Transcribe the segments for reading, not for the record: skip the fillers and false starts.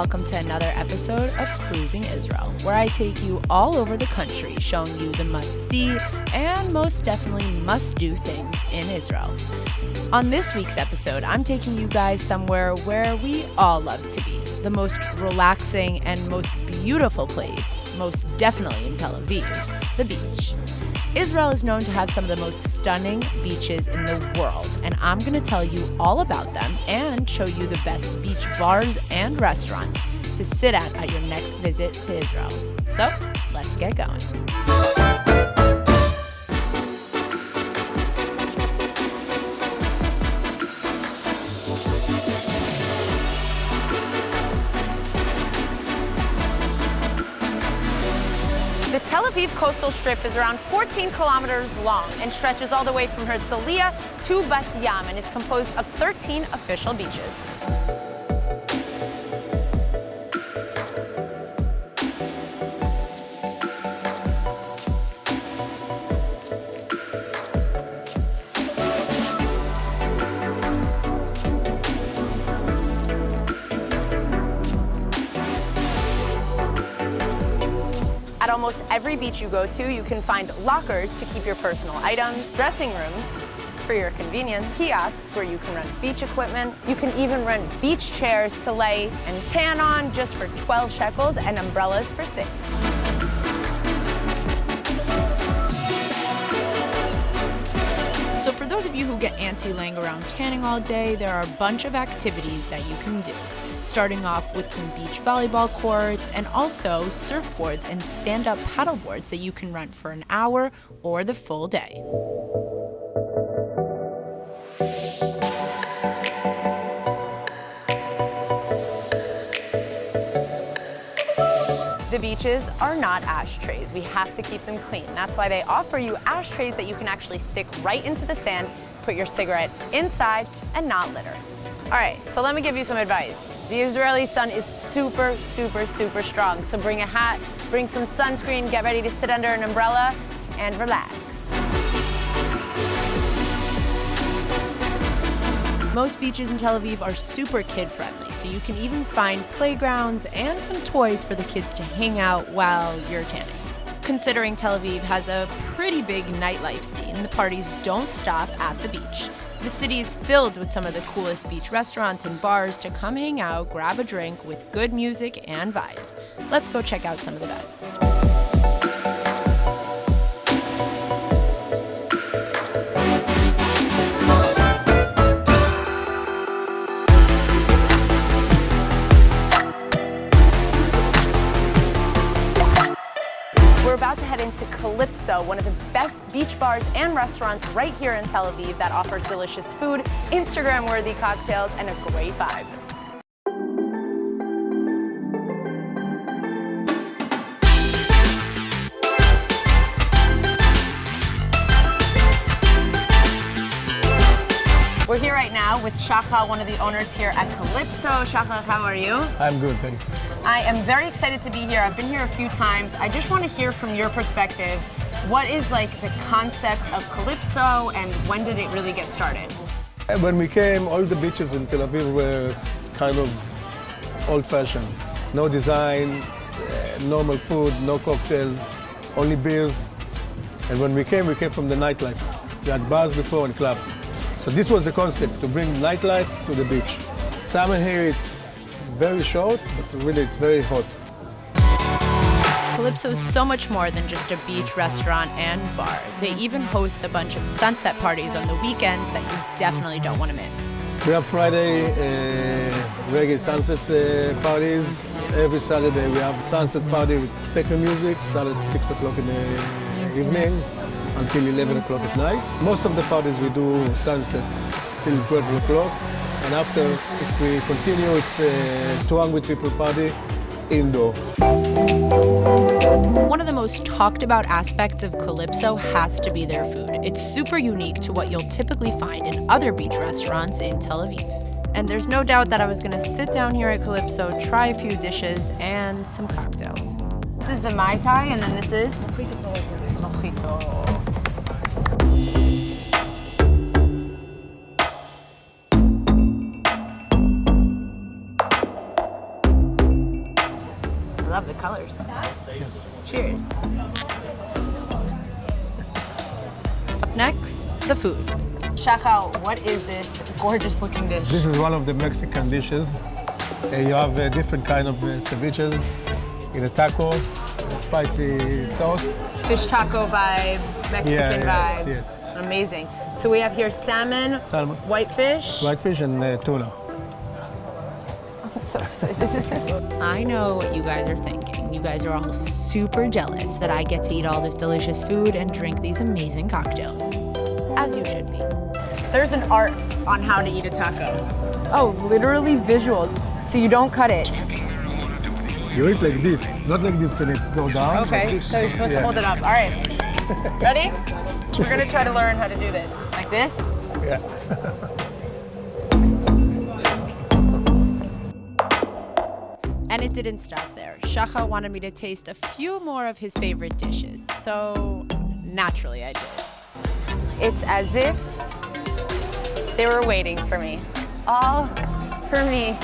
welcome to another episode of Cruising Israel, where I take you all over the country, showing you the must-see and most definitely must-do things in Israel. On this week's episode, I'm taking you guys somewhere where we all love to be, the most relaxing and most beautiful place, most definitely in Tel Aviv, the beach. Israel is known to have some of the most stunning beaches in the world, and I'm going to tell you all about them and show you the best beach bars and restaurants to sit at your next visit to Israel. So, let's get going. The Tel Aviv coastal strip is around 14 kilometers long and stretches all the way from Herzliya to Bat Yam and is composed of 13 official beaches. At almost every beach you go to, you can find lockers to keep your personal items, dressing rooms for your convenience, kiosks where you can rent beach equipment. You can even rent beach chairs to lay and tan on just for 12 shekels and umbrellas for 6. So for those of you who get antsy laying around tanning all day, there are a bunch of activities that you can do. Starting off with some beach volleyball courts and also surfboards and stand-up paddleboards that you can rent for an hour or the full day. The beaches are not ashtrays. We have to keep them clean. That's why they offer you ashtrays that you can actually stick right into the sand, put your cigarette inside, and not litter. All right, so let me give you some advice. The Israeli sun is super, super, super strong. So bring a hat, bring some sunscreen, get ready to sit under an umbrella, and relax. Most beaches in Tel Aviv are super kid-friendly, so you can even find playgrounds and some toys for the kids to hang out while you're tanning. Considering Tel Aviv has a pretty big nightlife scene, the parties don't stop at the beach. The city is filled with some of the coolest beach restaurants and bars to come hang out, grab a drink with good music and vibes. Let's go check out some of the best. We're about to head into Calypso, one of the best beach bars and restaurants right here in Tel Aviv that offers delicious food, Instagram-worthy cocktails, and a great vibe. We're here right now with Shachar, one of the owners here at Calypso. Shachar, how are you? I'm good, thanks. I am very excited to be here. I've been here a few times. I just want to hear from your perspective, what is like the concept of Calypso and when did it really get started? When we came, all the beaches in Tel Aviv were kind of old-fashioned. No design, normal food, no cocktails, only beers. And when we came from the nightlife. We had bars before and clubs. So this was the concept, to bring nightlife to the beach. Summer here, it's very short, but really it's very hot. Calypso is so much more than just a beach restaurant and bar. They even host a bunch of sunset parties on the weekends that you definitely don't want to miss. We have Friday reggae sunset parties. Every Saturday we have a sunset party with techno music, start at 6 o'clock in the evening until 11 o'clock at night. Most of the parties we do sunset till 12 o'clock. And after, if we continue, it's a 200 people party indoor. One of the most talked about aspects of Calypso has to be their food. It's super unique to what you'll typically find in other beach restaurants in Tel Aviv. And there's no doubt that I was gonna sit down here at Calypso, try a few dishes and some cocktails. This is the Mai Tai, and then this is? Mojito. love the colors. Yes. Cheers. Up next, the food. Shachal, what is this gorgeous looking dish? This is one of the Mexican dishes. You have different kind of ceviches in a taco, a spicy sauce. Fish taco vibe, Mexican vibe. Yes. Amazing. So we have here salmon, Salmon. whitefish. Whitefish and tuna. So excited. I know what you guys are thinking. You guys are all super jealous that I get to eat all this delicious food and drink these amazing cocktails. As you should be. There's an art on how to eat a taco. Oh, literally visuals. So you don't cut it. You eat like this, not like this and it go down. Okay, like this. so you're supposed to hold it up. All right. Ready? We're gonna try to learn how to do this. Like this? Yeah. And it didn't stop there. Shachal wanted me to taste a few more of his favorite dishes, so naturally I did. It's as if they were waiting for me. All for me.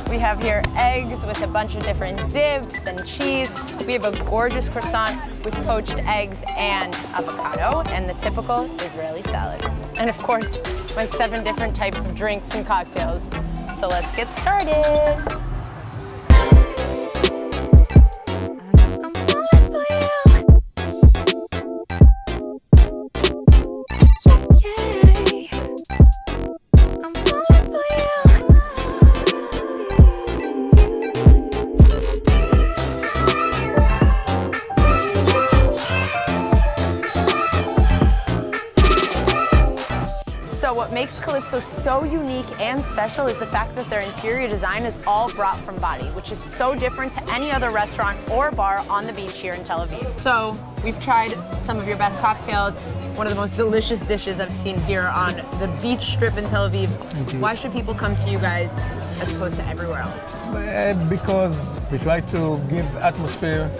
We have here eggs with a bunch of different dips and cheese. We have a gorgeous croissant with poached eggs and avocado, and the typical Israeli salad. And of course, my 7 different types of drinks and cocktails. So let's get started. So what makes Calypso so unique and special is the fact that their interior design is all brought from Body, which is so different to any other restaurant or bar on the beach here in Tel Aviv. So we've tried some of your best cocktails, one of the most delicious dishes I've seen here on the beach strip in Tel Aviv. Why should people come to you guys as opposed to everywhere else? Because we try to give atmosphere,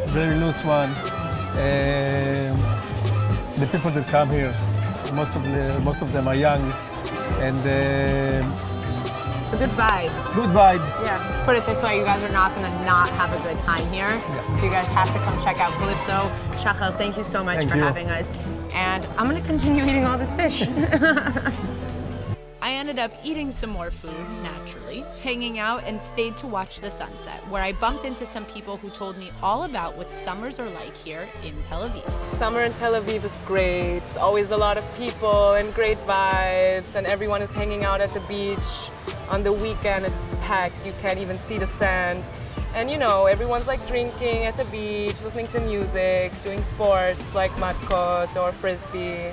very loose one. The people that come here, most of them are young, and It's a good vibe. good vibe. Yeah. Put it this way, you guys are not gonna not have a good time here. So you guys have to come check out Calypso. Shachal, thank you so much Thank for you. having us. And I'm gonna continue eating all this fish. I ended up eating some more food, naturally, hanging out, and stayed to watch the sunset, where I bumped into some people who told me all about what summers are like here in Tel Aviv. Summer in Tel Aviv is great. It's always a lot of people and great vibes, and everyone is hanging out at the beach. On the weekend, it's packed. You can't even see the sand. And you know, everyone's like drinking at the beach, listening to music, doing sports like matkot or frisbee.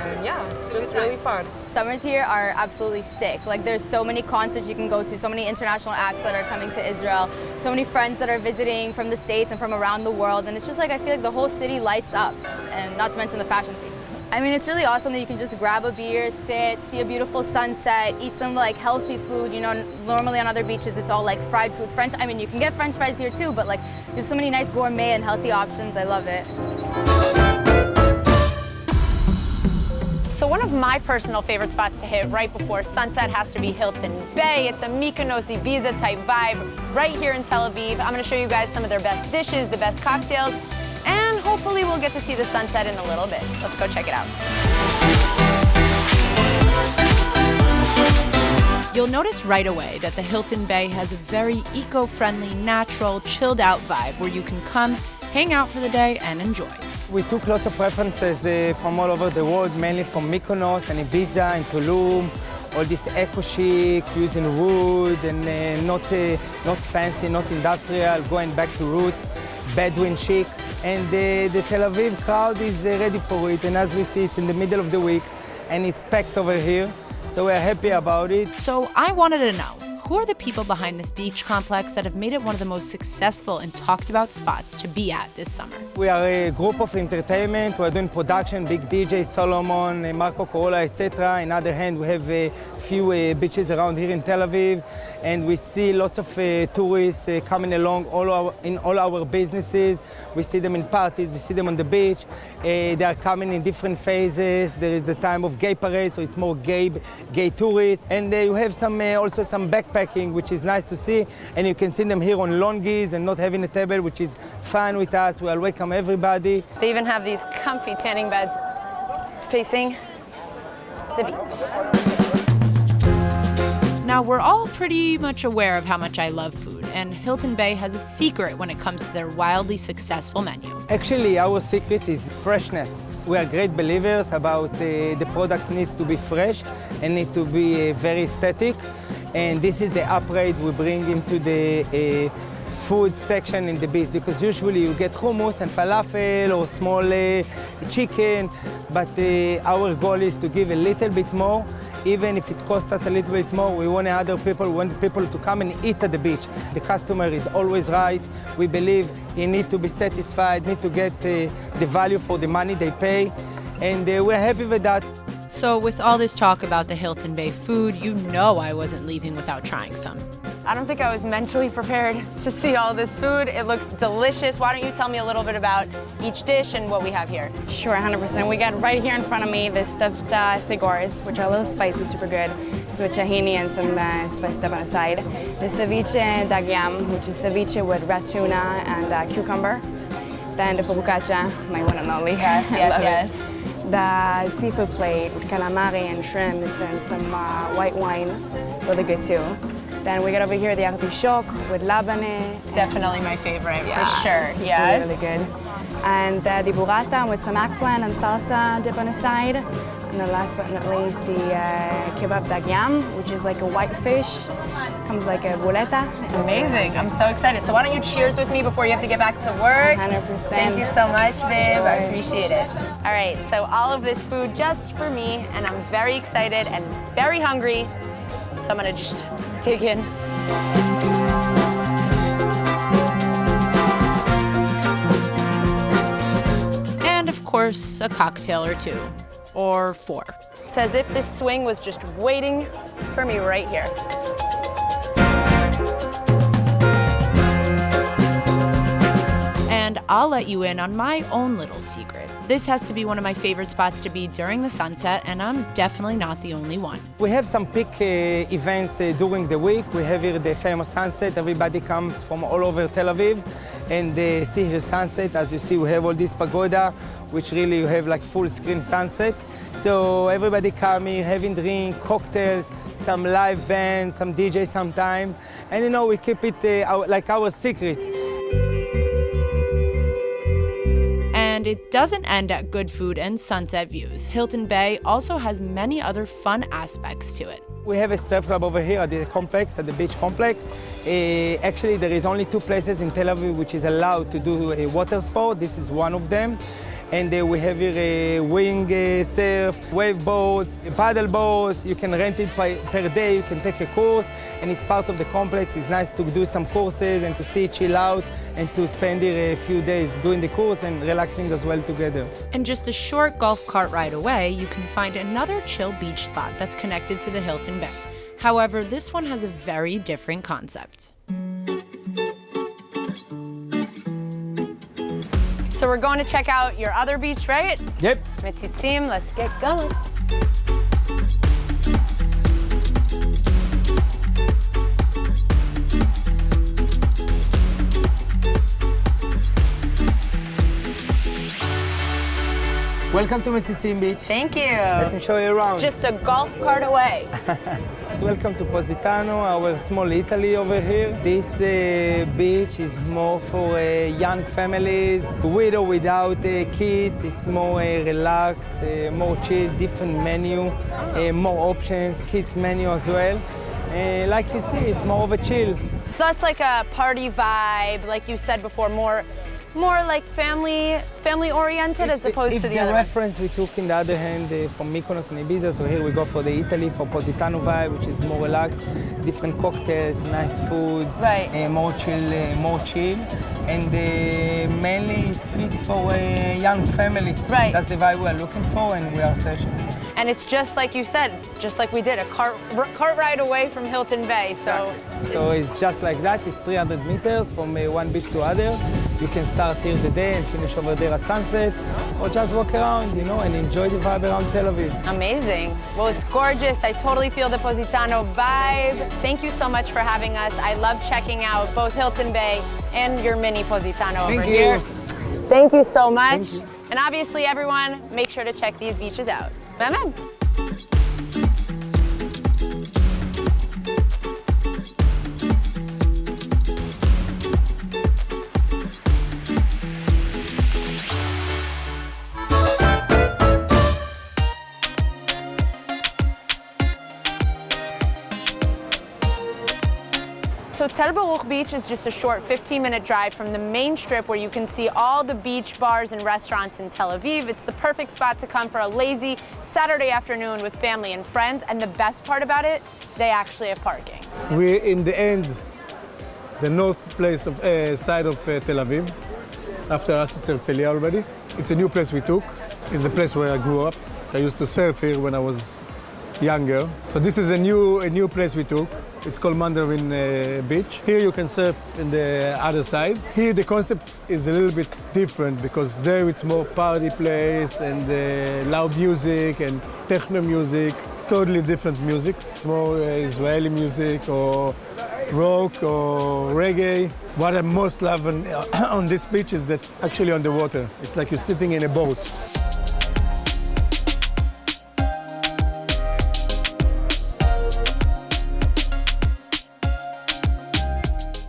And yeah, it's just really fun. Summers here are absolutely sick. Like there's so many concerts you can go to, so many international acts that are coming to Israel, so many friends that are visiting from the States and from around the world. And it's just like, I feel like the whole city lights up, and not to mention the fashion scene. I mean, it's really awesome that you can just grab a beer, sit, see a beautiful sunset, eat some like healthy food. You know, normally on other beaches it's all like fried food. I mean, you can get French fries here too, but like there's so many nice gourmet and healthy options. I love it. So one of my personal favorite spots to hit right before sunset has to be Hilton Bay. It's a Mykonos Ibiza type vibe right here in Tel Aviv. I'm gonna show you guys some of their best dishes, the best cocktails, and hopefully we'll get to see the sunset in a little bit. Let's go check it out. You'll notice right away that the Hilton Bay has a very eco-friendly, natural, chilled-out vibe where you can come, hang out for the day, and enjoy. We took lots of references from all over the world, mainly from Mykonos and Ibiza and Tulum. All this eco-chic, using wood and not fancy, not industrial, going back to roots, Bedouin chic. And the Tel Aviv crowd is ready for it. And as we see, it's in the middle of the week and it's packed over here. So we're happy about it. So I wanted to know, who are the people behind this beach complex that have made it one of the most successful and talked about spots to be at this summer? We are a group of entertainment. We're doing production, big DJ, Solomon, Marco Corolla, etc. On the other hand, we have a few beaches around here in Tel Aviv, and we see lots of tourists coming along in all our businesses. We see them in parties, we see them on the beach. They are coming in different phases. There is the time of gay parade, so it's more gay tourists. And you have also some backpackers packing, which is nice to see. And you can see them here on longies and not having a table, which is fine with us. We'll welcome everybody. They even have these comfy tanning beds facing the beach. Now, we're all pretty much aware of how much I love food, and Hilton Bay has a secret when it comes to their wildly successful menu. Actually, our secret is freshness. We are great believers about the products needs to be fresh and need to be very aesthetic. And this is the upgrade we bring into the food section in the beach, because usually you get hummus and falafel or small chicken, but our goal is to give a little bit more. Even if it costs us a little bit more, we want people to come and eat at the beach. The customer is always right. We believe he need to be satisfied, need to get the value for the money they pay, and we're happy with that. So with all this talk about the Hilton Bay food, you know I wasn't leaving without trying some. I don't think I was mentally prepared to see all this food. It looks delicious. Why don't you tell me a little bit about each dish and what we have here? Sure, 100%. We got right here in front of me the stuffed cigars, which are a little spicy, super good. It's with tahini and some spiced stuff on the side. The ceviche dag yam, which is ceviche with red tuna and cucumber. Then the focaccia, my one and only. Yes, yes, yes. The seafood plate with calamari and shrimps and some white wine, really good too. Then we got over here the artichoke with labane. Definitely my favorite, Yeah, for sure. it's Yes. really good. And the burrata with some eggplant and salsa dip on the side. And then last but not least, the kebab dag yam, which is like a white fish. Comes like a boleta. Amazing. I'm so excited. So why don't you cheers with me before you have to get back to work? 100%. Thank you so much, babe. I Sure. appreciate it. All right, so all of this food just for me, and I'm very excited and very hungry. So I'm gonna just dig in. And of course, a cocktail or two, or four. It's as if this swing was just waiting for me right here. And I'll let you in on my own little secret. This has to be one of my favorite spots to be during the sunset, and I'm definitely not the only one. We have some peak events during the week. We have here the famous sunset. Everybody comes from all over Tel Aviv and they see here sunset. As you see, we have all this pagoda, which really you have like full screen sunset. So everybody come here, having drink, cocktails, some live band, some DJ sometime. And you know, we keep it like our secret. And it doesn't end at good food and sunset views. Hilton Bay also has many other fun aspects to it. We have a surf club over here at the complex, at the beach complex. Actually, there is only 2 places in Tel Aviv which is allowed to do a water sport. This is one of them. And we have here a wing surf, wave boats, paddle boats. You can rent it per day, you can take a course, and it's part of the complex. It's nice to do some courses and to see, chill out, and to spend here a few days doing the course and relaxing as well together. And just a short golf cart ride away, you can find another chill beach spot that's connected to the Hilton Bay. However, this one has a very different concept. So we're going to check out your other beach, right? Yep. Metzitzim, let's get going. Welcome to Metzitzim Beach. Thank you. Let me show you around. Just a golf cart away. Welcome to Positano, our small Italy over here. This beach is more for young families, with or without kids. It's more relaxed, more chill, different menu, more options, kids menu as well. Like you see, it's more of a chill. So that's like a party vibe, like you said before, more like family oriented as opposed to the other. The reference we took in the other hand from Mykonos and Ibiza, so here we go for the Italy, for Positano vibe, which is more relaxed, different cocktails, nice food, Right. more chill, and mainly it fits for a young family. Right. That's the vibe we are looking for and we are searching for. And it's just like you said, just like we did, a cart ride away from Hilton Bay. So So it's just like that. It's 300 meters from one beach to other. You can start here the day and finish over there at sunset, or just walk around, you know, and enjoy the vibe around Tel Aviv. Amazing. Well, it's gorgeous. I totally feel the Positano vibe. Thank you so much for having us. I love checking out both Hilton Bay and your mini Positano over here. Thank you so much. Thank you. And obviously, everyone, make sure to check these beaches out. Amen. So Tel Baruch Beach is just a short 15-minute drive from the main strip where you can see all the beach bars and restaurants in Tel Aviv. It's the perfect spot to come for a lazy Saturday afternoon with family and friends. And the best part about it, they actually have parking. We're in the end, the north place of side of Tel Aviv. After us, it's Herzliya already. It's a new place we took. It's the place where I grew up. I used to surf here when I was younger. So this is a new place we took. It's called Mandarin Beach. Here you can surf in the other side. Here the concept is a little bit different because there it's more party place and loud music and techno music, totally different music. It's more Israeli music or rock or reggae. What I most love on this beach is that actually on the water. It's like you're sitting in a boat.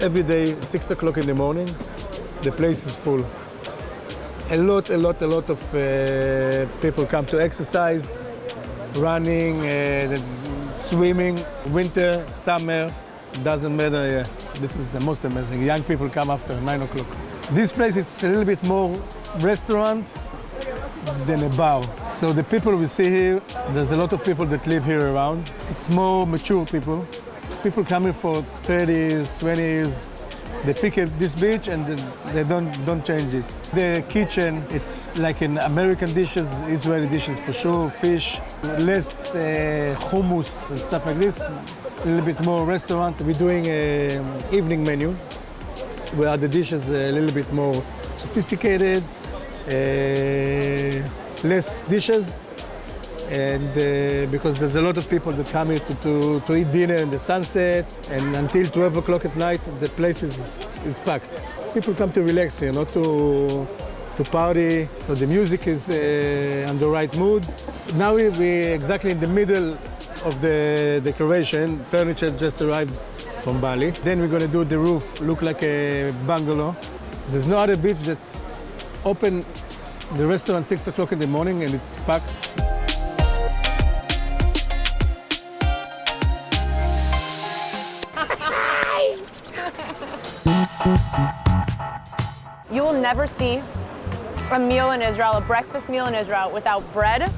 Every day, 6 o'clock in the morning, the place is full. A lot of people come to exercise, running, swimming, winter, summer, doesn't matter. This is the most amazing. Young people come after 9 o'clock. This place is a little bit more restaurant than a bar. So the people we see here, there's a lot of people that live here around. It's more mature people. People coming for 30s, 20s, they pick this beach and they don't change it. The kitchen, it's like in American dishes, Israeli dishes for sure, fish, less hummus and stuff like this, a little bit more restaurant. We're doing an evening menu where the dishes are a little bit more sophisticated, less dishes. And because there's a lot of people that come here to eat dinner in the sunset, and until 12 o'clock at night, the place is packed. People come to relax here, not to party, so the music is on the right mood. Now we're exactly in the middle of the decoration. Furniture just arrived from Bali. Then we're gonna do the roof, look like a bungalow. There's no other beach that open the restaurant 6 o'clock in the morning and it's packed. You will never see a meal in Israel, a breakfast meal in Israel, without bread,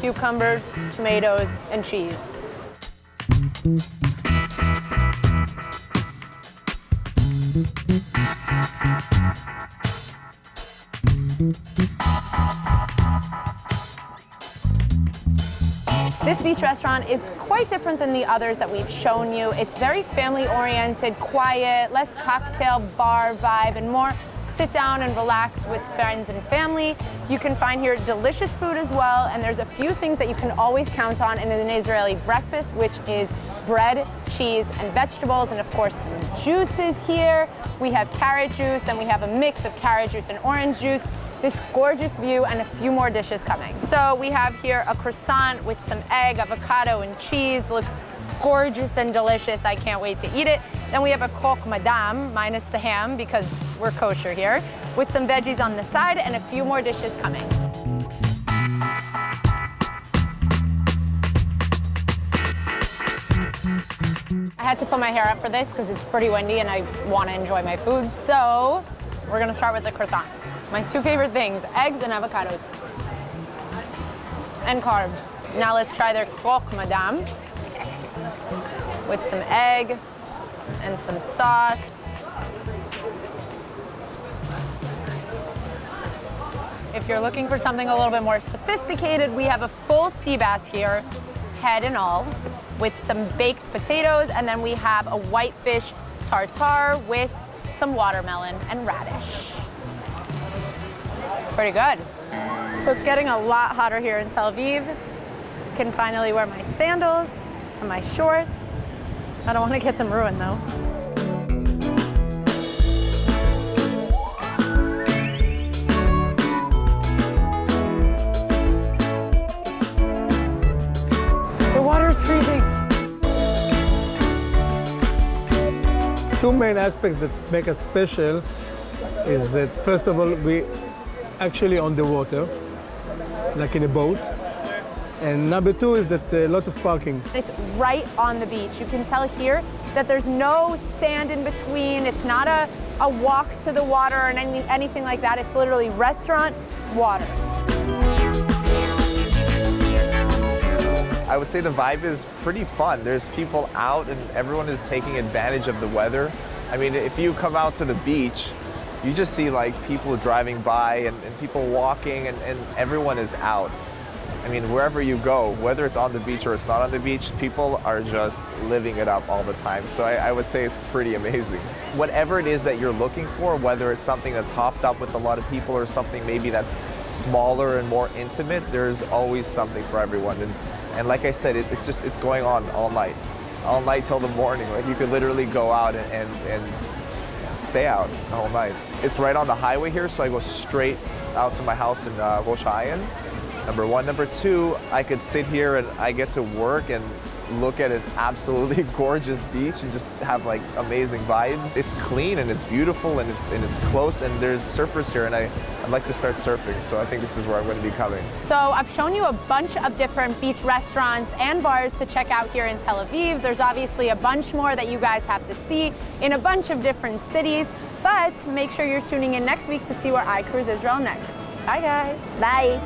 cucumbers, tomatoes, and cheese. This beach restaurant is quite different than the others that we've shown you. It's very family-oriented, quiet, less cocktail bar vibe, and more sit down and relax with friends and family. You can find here delicious food as well, and there's a few things that you can always count on in an Israeli breakfast, which is bread, cheese, and vegetables, and of course some juices here. We have carrot juice, and we have a mix of carrot juice and orange juice. This gorgeous view and a few more dishes coming. So we have here a croissant with some egg, avocado, and cheese. Looks gorgeous and delicious. I can't wait to eat it. Then we have a croque madame, minus the ham because we're kosher here, with some veggies on the side and a few more dishes coming. I had to put my hair up for this because it's pretty windy and I want to enjoy my food. So we're gonna start with the croissant. My two favorite things, eggs and avocados. And carbs. Now let's try their croque madame with some egg and some sauce. If you're looking for something a little bit more sophisticated, we have a full sea bass here, head and all, with some baked potatoes, and then we have a whitefish tartare with some watermelon and radish. Pretty good. So it's getting a lot hotter here in Tel Aviv. Can finally wear my sandals and my shorts. I don't want to get them ruined though. The water's freezing. Two main aspects that make us special is that, first of all, we actually on the water, like in a boat. And number two is that a lot of parking. It's right on the beach. You can tell here that there's no sand in between. It's not a walk to the water or anything like that. It's literally restaurant, water. I would say the vibe is pretty fun. There's people out and everyone is taking advantage of the weather. I mean, if you come out to the beach, you just see like people driving by and people walking and everyone is out. I mean, wherever you go, whether it's on the beach or it's not on the beach, people are just living it up all the time. So I would say it's pretty amazing. Whatever it is that you're looking for, whether it's something that's hopped up with a lot of people or something maybe that's smaller and more intimate, there's always something for everyone. And like I said, it's going on all night till the morning. Like you could literally go out and stay out the whole night. It's right on the highway here, so I go straight out to my house in Rosh Hashanah. Number one. Number two, I could sit here and I get to work and look at an absolutely gorgeous beach and just have like amazing vibes. It's clean and it's beautiful and it's close, and there's surfers here, and I'd like to start surfing, so I think this is where I'm going to be coming. So I've shown you a bunch of different beach restaurants and bars to check out here in Tel Aviv. There's obviously a bunch more that you guys have to see in a bunch of different cities, but make sure you're tuning in next week to see where I cruise Israel next. Bye guys. Bye.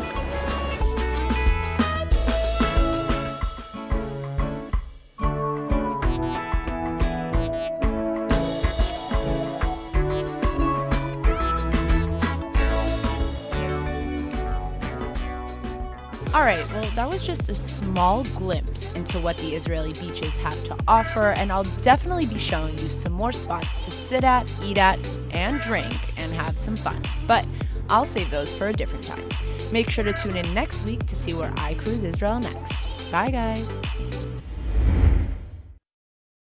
All right, well, that was just a small glimpse into what the Israeli beaches have to offer, and I'll definitely be showing you some more spots to sit at, eat at, and drink, and have some fun. But I'll save those for a different time. Make sure to tune in next week to see where I cruise Israel next. Bye, guys.